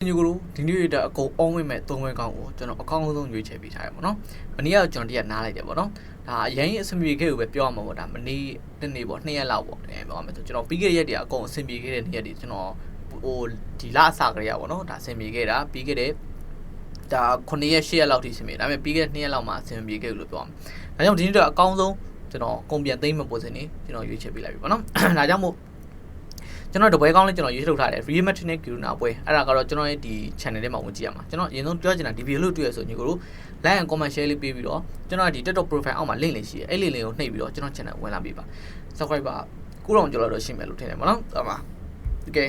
ဒီကိုဒီနေ့အကုန်အောင်ဝင်မဲ့သုံးဝဲကောင်းကိုကျွန်တော်အကောင်းဆုံးရွေးချယ်ပေးထားရပါတော့။မနေ့ကကျွန်တော်တရက်နားလိုက်တယ်ပေါ့နော်။ဒါအရင်အဆင်ပြေခဲ့ကိုပဲပြောရမှာပေါ့ဒါမနေ့တနေ့ပေါ့2ရက်လောက်ပေါ့တယ်ပြောရမယ်ဆိုကျွန်တော်ပြီးခဲ့တဲ့ရက်တွေအကုန်အဆင်ပြေခဲ့တဲ့နေ့ရက်တွေကျွန်တော်ဒီလအစကလေးရပေါ့နော်ဒါအဆင်ပြေခဲ့တာပြီးခဲ့တဲ့ဒါ9ရက်10ရက်လောက်ထိအဆင်ပြေဒါပေမဲ့ပြီးခဲ့တဲ့2ရက်လောက်မှအဆင်ပြေခဲ့လို့ပြောရမယ်။ဒါကြောင့်ဒီနေ့တော့အကောင်းဆုံးကျွန်တော်ကုန်ပြန်သိမ်းမဲ့ပုံစံနေကျွန်တော်ရွေးချယ်ပေးလိုက်ပြီပေါ့နော်။ဒါကြောင့်မို့ကျွန်တော်တပွဲကောင်းလေးကျွန်တော်ရွေးထုတ်ထားတယ် Rematch နဲ့ Kiruna ပွဲအဲ့ဒါကတော့ကျွန်တော်ရဲ့ဒီ channel ထဲမှာဝင်ကြည့်ရမှာကျွန်တော်အရင်ဆုံးပြောချင်တာဒီ video လို့တွေ့ရဆိုညီကိုတို့ like and comment share လေးပေးပြီးတော့ကျွန်တော်ဒီ TikTok profile အောက်မှာ link လေးရှိတယ်အဲ့ link လေးကိုနှိပ်ပြီးတော့ကျွန်တော် channel ဝင်လာပေးပါ subscribe ပါကိုတော့ကျွန်တော်တို့ရှိမယ်လို့ထင်တယ်ပေါ့နော်ဟုတ်ပါ okay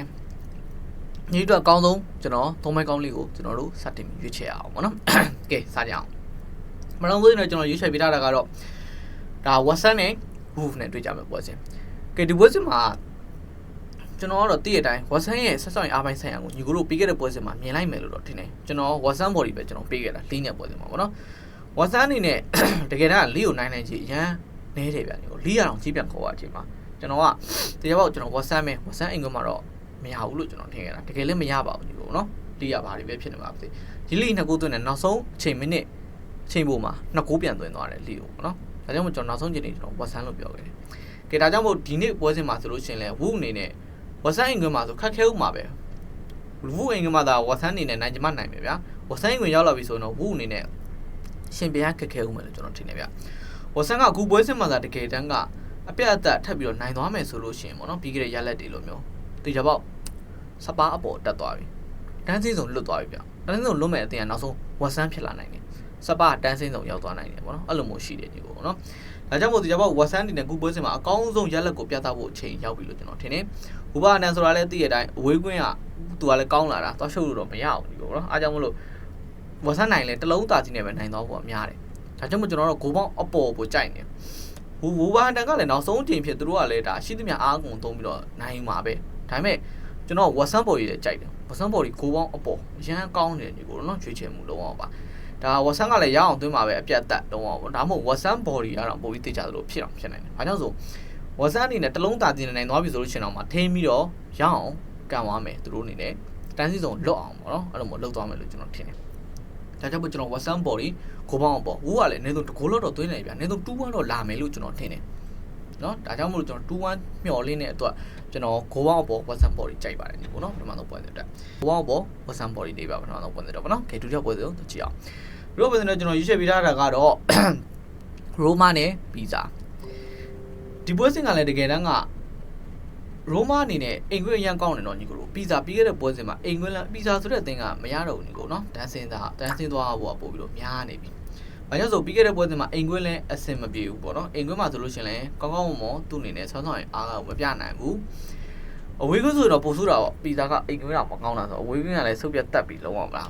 ညီတို့အကောင်းဆုံးကျွန်တော်သုံးမဲကောင်းလေးကိုကျွန်တော်တို့စတင်ရွေးချယ်အောင်ပေါ့နော် okay စကြအောင်မလုံးသေးတော့ကျွန်တော်ရွေးချယ်ပေးထားတာကတော့ဒါ WhatsApp နဲ့ Woof နဲ့တွေ့ကြမယ်ပွဲစဉ် okay ဒီပွဲစဉ်မှာကျွန်တော်ကတော့တည့်ရတိုင်း WhatsApp ရဲ့ဆက်ဆောင်ရေးအားပိုင်းဆိုင်ရာကိုညီကိုတို့ပေးခဲ့တဲ့ပွဲစဉ်မှာမြင်လိုက်မယ်လို့တော့ထင်တယ်ကျွန်တော် WhatsApp body ပဲကျွန်တော်ပေးခဲ့တာလေးနဲ့ပွဲစဉ်မှာပေါ့နော် WhatsApp အနေနဲ့တကယ်တမ်းလေးကိုနိုင်နိုင်ကြီးအရန်နဲတယ်ဗျာညီကိုလေးရအောင်ကြီးပြန်ခေါ်ရအချိန်မှာကျွန်တော်ကတရားပေါက်ကျွန်တော် WhatsApp အင်္ဂွန်းမှာတော့မရဘူးလို့ကျွန်တော်ထင်ခဲ့တာတကယ်လည်းမရပါဘူးညီကိုနော်လေးရပါတယ်ပဲဖြစ်နေပါသေးဒီလေးနှစ်ကိုသွင်းတယ်နောက်ဆုံးအချိန်မိနစ်အချိန်ပို့မှာနှစ်ကိုပြန်သွင်းသွားတယ်လေးကိုပေါ့နော်ဒါကြောင့်မို့ကျွန်တော်နောက်ဆုံးချိန်နေကျွန်တော် WhatsApp လို့ပြောခဲ့တယ်ကဲဒါကြောင့်မို့ဒီနေ့ပွဲစဉ်မှာဆိုလို့ရှိရင်လဲ Woo အနေနဲ့WhatsApp အင်္ဂွန်းမှာဆိုခက်ခဲဦးမှာပဲ Woo အင်္ဂွန်းမှာဒါ WhatsApp အနေနဲ့နိုင်ကြမနိုင်ပဲဗျာ WhatsApp အင်္ဂွန်းရောက်လာပြီဆိုတော့ Woo အနေနဲ့ရှင်ပြန်ခက်ခဲဦးမယ်လို့ကျွန်တော်ထင်တယ်ဗျာ WhatsApp ကအခုပွဲစဉ်မှာသာတကယ်တမ်းကအပြတ်အသက်ထပ်ပြီးတော့နိုင်သွားမယ်ဆိုလို့ရှိရင်ပေါ့နော်ပြီးခဲ့တဲ့ရလက်တွေလိုမျိုးတေချာပေါက်စပါအပေါ်တက်သွားပြီတန်းစင်းစုံလွတ်သွားပြီဗျာတန်းစင်းစုံလွတ်မဲ့အတင်ကနောက်ဆုံး WhatsApp ဖြစ်လာနိုင်တယ်စပါတန်းစင်းစုံရောက်သွားနိုင်တယ်ပေါ့နော်အဲ့လိုမျိုးရှိတယ်ဒီကိုပေါ့နော်ဒါကြောင့်မို့ဒီကြောင့် WhatsApp အနေနဲ့အခုပွဲစဉ်မှာအကောင်းဆုံးရလက်ကိုပြသဖို့အချိန်ရောက်ပြီလို့ကျွန်တော်ထင်တယ်ဥပအနန်ဆိုတာလည်းသိရတဲ့အဝေးကွင်းကသူကလည်းကောင်းလာတာသွားရှုပ်လို့တော့မရဘူးဒီကိုပေါ့နော်အားကြောင့်မလို့ WhatsApp နိုင်လဲတလုံးသားကြီးနဲ့ပဲနိုင်သွားဖို့အများတယ်ဒါကြောင့်မို့ကျွန်တော်တို့ဂိုးပေါင်းအပေါ်ကိုကြိုက်နေဝူဘာတန်ကလည်းနောက်ဆုံးအချိန်ဖြစ်သူတို့ကလည်းဒါရှိသမျှအားကုန်သုံးပြီးတော့နိုင်မှာပဲဒါပေမဲ့ကျွန်တော် WhatsApp ပေါ်ကြီးလည်းကြိုက်တယ် WhatsApp ပေါ်ကြီးဂိုးပေါင်းအပေါ်အရန်ကောင်းတယ်ဒီကိုနော်ချွေချယ်မှုလုံးအောင်ပါဒါ WhatsApp ကလည်းရအောင်သွင်းမှာပဲအပြတ်တက်လုံးအောင်ပေါ့ဒါမှမဟုတ် WhatsApp body ကတော့ပိုပြီးသိကြသလိုဖြစ်အောင်ဖြစ်နိုင်တယ်ဘာကြောင့်ဆို WhatsApp အနေနဲ့တလုံးသားတင်နိုင်သွားပြီဆိုလို့ရှိရင်တော့မှထိန်းပြီးတော့ရအောင်ကန်သွားမယ်သူတို့အနေနဲ့တန်းစီစုံလွတ်အောင်ပေါ့နော်အဲ့လိုမျိုးလှုပ်သွားမယ်လို့ကျွန်တော်ထင်တယ်ဒါကြောင့်ကျွန်တော် WhatsApp body ကိုပေါင်းအောင်ပေါ့ဝူကလည်းအနည်းဆုံးတကိုးလို့တော့သွင်းနိုင်ပြီအနည်းဆုံး2-1တော့လာမယ်လို့ကျွန်တော်ထင်တယ်နော်ဒါကြောင့်မို့လို့ကျွန်တော်2-1မျှော်လင့်တဲ့အတွက်ကျွန်တော်ကိုပေါင်းအောင်ပေါ့ WhatsApp body ကြိုက်ပါတယ်ဒီပေါ့နော်ပထမဆုံးပွဲစဉ်တက်ကိုပေါင်းအောင်ပေါ့ WhatsApp body လေးပါပထမဆုံးပွဲစဉ်တော့ပေါ့နော်ကဲဒုတိယပွဲစဉ်ကိုကြည့်အောင်ဒီပွဲစဉ်တော့ကျွန်တော်ရွေးချယ်ပေးထားတာကတော့ Roma နဲ့ Pizza ဒီပွဲစဉ်ကလည်းတကယ်တမ်းက Roma အနေနဲ့အင်္ဂွင်းအရန်ကောင်းတယ်နော်ညီကိုတို့ Pizza ပြီးခဲ့တဲ့ပွဲစဉ်မှာအင်္ဂွင်းလည်း Pizza ဆိုတဲ့အသင်းကမရတော့ဘူးညီကိုနော်တန်းစင်းသွားဖို့ပို့ပြီးတော့များနေပြီ။ဘာကြောင့်ဆိုပြီးခဲ့တဲ့ပွဲစဉ်မှာအင်္ဂွင်းလည်းအဆင်မပြေဘူးပေါ့နော်အင်္ဂွင်းမှာဆိုလို့ရှိရင်လည်းကောင်းကောင်းမွန်မွန်သူ့အနေနဲ့ဆောင်းဆောင်ရင်အားကမပြနိုင်ဘူး။အဝေးကွင်းဆိုတော့ပို့ဆိုးတာပေါ့ Pizza ကအင်္ဂွင်းတော့မကောင်းတာဆိုအဝေးကွင်းကလည်းဆုပ်ပြတ်တက်ပြီးလုံးဝမလား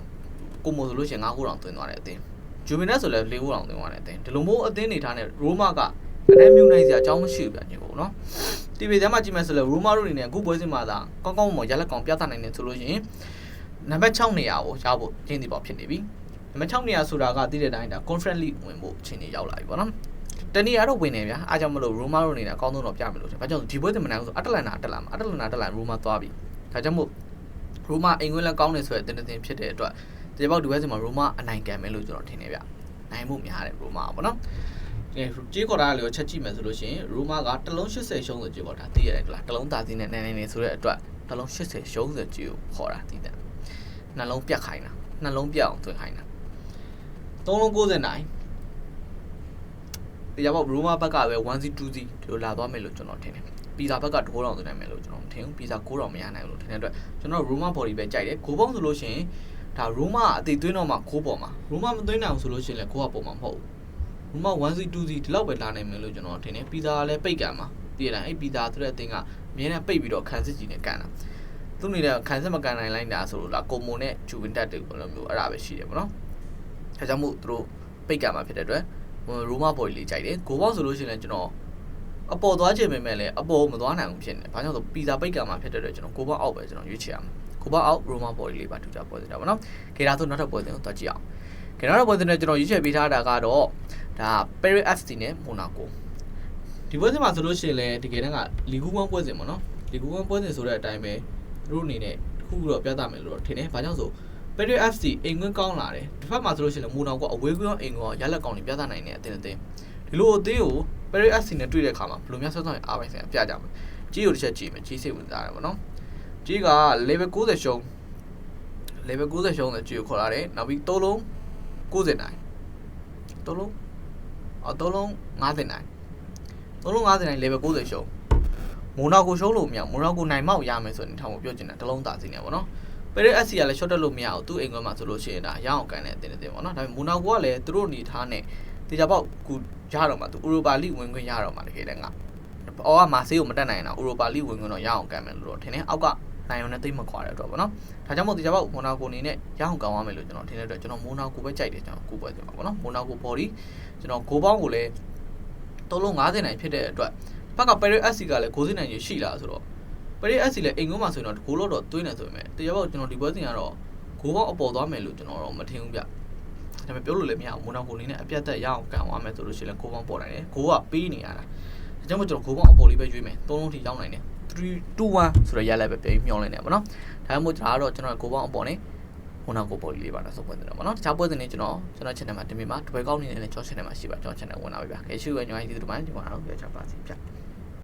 ကိုမို့ဆိုလို့ရှိရင်9ခုတောင်သွင်းသွားတဲ့အသင်းဂျူမီနက်ဆိုလည်း4ခုတောင်သွင်းသွားတဲ့အသင်းဒီလိုမျိုးအသင်းနေထားတဲ့ Roma ကအတန်းမြူနိုင်စရာအကြောင်းမရှိဘူးဗျညီကိုနော်တီဗီထဲမှာကြည့်မယ်ဆိုလဲ Roma တို့အနေနဲ့အခုပွဲစဉ်မှာသာကောင်းကောင်းမွန်ရလက်ကောင်ပြသနိုင်တယ်ဆိုလို့ရှိရင်နံပါတ်6နေရာကိုရဖို့ကျင်းစီပေါဖြစ်နေပြီနံပါတ်6နေရာဆိုတာကသိတဲ့အတိုင်းဒါ Conference League ဝင်ဖို့အချိန်ကြီးရောက်လာပြီပေါ့နော်တနည်းအားတော့ဝင်နေဗျာအားကြောင့်မလို့ Roma တို့အနေနဲ့အကောင်းဆုံးတော့ပြမယ်လို့ထင်ဘာကြောင့်ဒီပွဲစဉ်မနိုင်ဘူးဆိုအတလန်နာတက်လာမှာအတလန်နာတက်လာ Roma သွားပြီဒါကြောင့်မို့ Roma အင်္ဂွင်းလက်ကောင်းနေဆိုတဲ့တင်ဖြစ်တဲ့အတွက်ဒီဘောက်ဒီပွဲစဉ်မှာ Roma အနိုင်ကန်မယ်လို့ကျွန်တော်ထင်နေဗျနိုင်မှုများတယ် Roma ပေါ့နော်ကြေးကော်တာလေးကိုချက်ကြည့်မယ်ဆိုလို့ရှိရင် Roma ကတလုံး80ရှုံးဆိုကြေးကော်တာသိရတယ်လားတလုံးသားစီးနဲ့နိုင်နေဆိုတဲ့အတွက်တလုံး80ရှုံးဆိုကြေးကိုခေါ်တာသိတယ်နှလုံးပြတ်ခိုင်းတာနှလုံးပြတ်အောင်သွင်းခိုင်းတာ3လုံး90နိုင်ဒီကြောင့် Roma ဘက်ကပဲ 1-2-0 ဒီလိုလာသွားမယ်လို့ကျွန်တော်ထင်တယ်Pizza ဘက်က9တောင်သွင်းနိုင်မယ်လို့ကျွန်တော်မထင်ဘူး Pizza 9တောင်မရနိုင်ဘူးလို့ထင်တဲ့အတွက်ကျွန်တော် Roma body ပဲကြိုက်တယ်ဂိုးပေါင်းဆိုလို့ရှိရင်ဒါ Roma အသေးသွင်းတော့မှ9ပေါ်မှာ Roma မသွင်းနိုင်ဘူးဆိုလို့ရှိရင်လည်း9ကပေါ်မှာမဟုတ်ဘူးRoma 1-2-0ဒီလောက်ပဲလာနိုင်မယ်လို့ကျွန်တော်ထင်တယ်။ Pizza လည်းပိတ်ကန်မှာ။ဒီတိုင်းအဲ့ Pizza ဆိုတဲ့အသင်းကအမြဲတမ်းပိတ်ပြီးတော့ခံစစ်ကြီးနဲ့ကန်တာ။သူ့အနေနဲ့ခံစစ်မကန်နိုင်လိုက်တာဆိုလို့လားကိုမိုနဲ့ဂျူဗင်တက်တွေလိုမျိုးအဲ့ဒါပဲရှိတယ်ပေါ့နော်။ဒါကြောင့်မို့သူတို့ပိတ်ကန်မှာဖြစ်တဲ့အတွက် Roma body လေးကြိုက်တယ်။ဂိုးပေါက်ဆိုလို့ရှိရင်လည်းကျွန်တော်အပေါ်သွားချင်ပေမဲ့လည်းအပေါ်မသွားနိုင်ဘူးဖြစ်နေတယ်။ဘာကြောင့်ဆို Pizza ပိတ်ကန်မှာဖြစ်တဲ့အတွက်ကျွန်တော်ဂိုးပေါက်အောက်ပဲကျွန်တော်ရွေးချယ်ရမှာ။ဂိုးပေါက်အောက် Roma body လေးပါထူကြပွဲနေတာပေါ့နော်။ခေဒါဆိုနောက်ထပ်ပွဲစဉ်ကိုသွားကြည့်အောင်။ခေနောက်ပွဲစဉ်နဲ့ကျွန်တော်ရွေးချယ်ပေးထားတာကတော့ဒါ Paris FC နဲ့ Monaco ဒီပွဲစဉ်မှာဆိုလို့ရှိရင်လည်းတကယ်တမ်းကလီဂူ1ပွဲစဉ်ပေါ့နော်လီဂူ1ပွဲစဉ်ဆိုတဲ့အတိုင်းပဲသူတို့အနေနဲ့တခု ခုတော့ပြသမယ်လို့တော့ထင်တယ်ဘာကြောင့်ဆို Paris FC အိမ်ကွင်းကောင်းလာတယ်တစ်ဖက်မှာဆိုလို့ရှိရင်မိုနောကအဝေးကွင်းအိမ်ကွင်းရလက်ကောင်းတွေပြသနိုင်တဲ့အသင်းဒီလိုအသင်းကို Paris FC နဲ့တွေ့တဲ့အခါမှာဘယ်လိုများဆက်ဆောင်ရင်အားပိုင်းဆိုင်ပြကြမှာကြီးကိုတစ်ချက်ကြည့်မယ်ကြီးစိတ်ဝင်စားတယ်ဗောနော်ကြီးက level 90ရှုံး level 90ရှုံးတဲ့ကြီးကိုခေါ်လာတယ်နောက်ပြီး3လုံး90နိုင်3လုံး3လုံး50နိုင်3လုံး50နိုင် level 90ရှုံးမိုနာကိုရှုံးလို့မရမိုနာကိုနိုင်မောက်ရမယ်ဆိုရင်ထောင်ကိုပြောချင်တာတစ်လုံးသာစီနေပါတော့Paris FC ကလည်း short တက်လို့မရဘူးသူ့အိမ်ကွင်းမှာဆိုလို့ရှိရင်ဒါရအောင်ကန်တဲ့အတင်းတင်းပေါ့နော်ဒါပေမဲ့မိုနာကိုကလည်းသူတို့အနေထားနဲ့တေချာပေါက်ကူရတော့မှာသူဥရောပါလိဝင်ခွင့်ရတော့မှာတကယ်လည်းငါအော်ကမာဆေးကိုမတက်နိုင်တာဥရောပါလိဝင်ခွင့်တော့ရအောင်ကန်မယ်လို့တော့ထင်တယ်အောက်ကနိုင်အောင်နဲ့သိမ့်မခွာတဲ့အတွက်ပေါ့နော်ဒါကြောင့်မို့တေချာပေါက်မိုနာကိုအနေနဲ့ရအောင်ကန်သွားမယ်လို့ကျွန်တော်ထင်တဲ့အတွက်ကျွန်တော်မိုနာကိုပဲကြိုက်တယ်ကျွန်တော်ကိုပွဲတင်ပါပေါ့နော်မိုနာကို body ကျွန်တော်ဂိုးပေါင်းကိုလည်း3လုံး50နိုင်ဖြစ်တဲ့အတွက်ဘက်က Paris FC ကလည်းဂိုးစစ်နိုင်ရရှိလာဆိုတော့Paris FC လည်းအိမ်ကွင်းမှာဆိုရင်တော့ဂိုးလို့တော့သွင်းနေဆိုပေမဲ့တရားပေါက်ကျွန်တော်ဒီပွဲစဉ်ကတော့ဂိုးပေါက်အပေါ်သွားမယ်လို့ကျွန်တော်တော့မထင်ဘူးဗျဒါပေမဲ့ပြောလို့လည်းမရဘူးမိုနာကိုလေးနဲ့အပြတ်သက်ရအောင်ကန်သွားမယ်ဆိုလို့ရှိရင်ဂိုးပေါက်ပေါ်နိုင်တယ်ဂိုးကပေးနေရတာဒါကြောင့်မို့ကျွန်တော်ဂိုးပေါက်အပေါ်လေးပဲရွေးမယ်3လုံးထိရောက်နိုင်တယ်3-2-1ဆိုတော့ရလိုက်ပဲပြန်မျောလိုက်နေပါတော့ဒါမှမဟုတ်ဒါကတော့ကျွန်တော်ဂိုးပေါက်အပေါ်နဲ့မိုနာကိုပေါ်လေးပါတော့စုပ်ပွင့်တယ်ပေါ့နော်တခြားပွဲစဉ်တွေကျွန်တော် channel မှာတင်ပြမှာတပွဲကောင်းနေတယ်လည်းကျွန်တော် channel မှာရှိပါကျွန်တော် channel ဝင်လာပြီဗျာခဲရှိရညွှန်ရည်ဒီတို့မှဒီမှာတော့ပြချပါစီဗျ